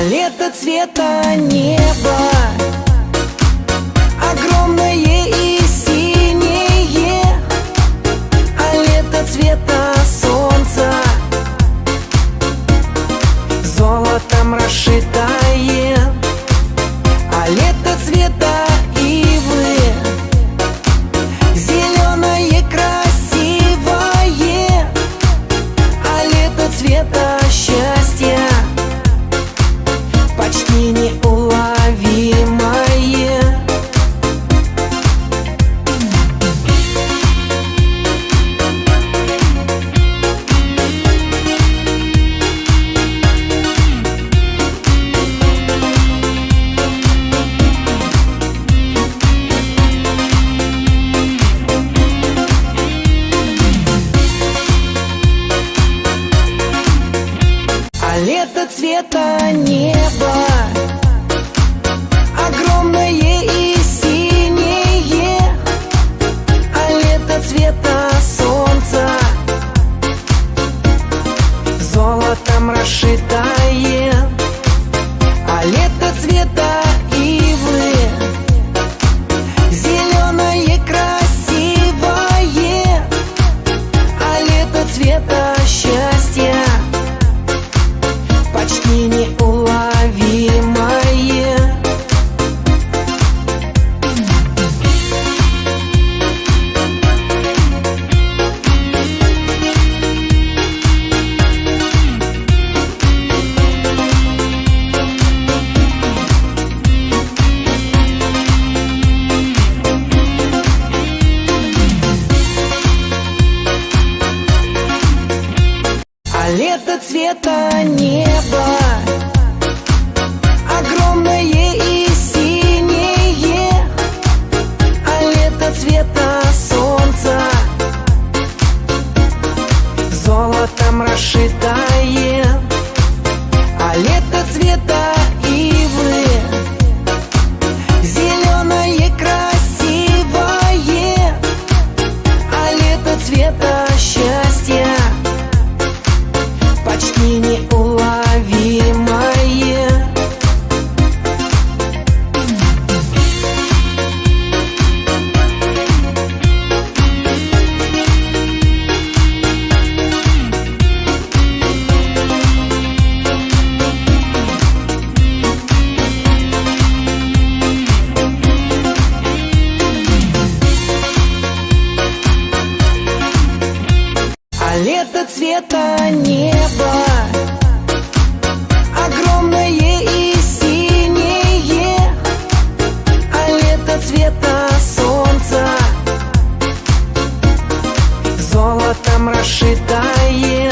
А лето цвета неба огромное и синее, а лето цвета солнца золотом расшитое, а лето цвета ивы зеленое красивое, а лето цвета счастья почти неуловимое. А лето цвета неба огромное и синее, а лето цвета солнца золотом расшитое, а лето цвета ивы зеленое красивое, а лето цвета счастья почти неуловимое. А лето цвета неба огромное и синее, а лето цвета солнца золотом расшитое, а лето цвета ивы зеленое красивое, а лето цвета счастья почти неуловимое. А лето цвета неба огромное и синее, а лето цвета солнца золотом расшитое,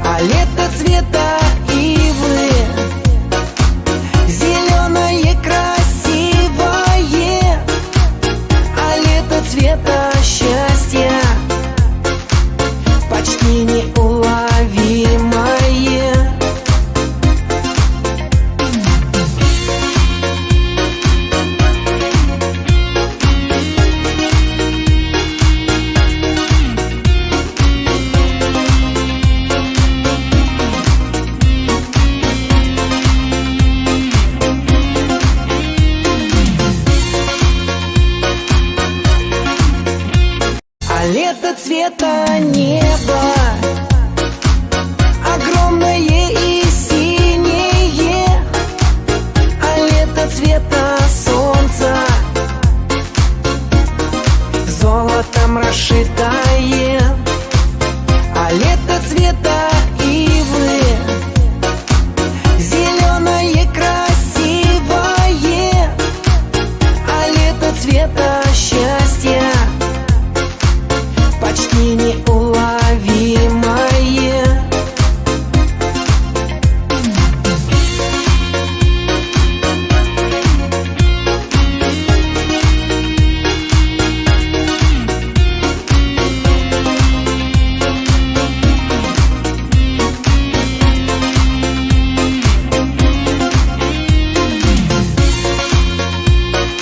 а лето цвета ивы зеленое красивое, а лето цвета счастья почти неуловимое. А лето цвета неба огромное и синее, а лето цвета солнца золотом расшитое, а лето цвета ивы зеленое красивое, а лето цвета счастья почти неуловимое.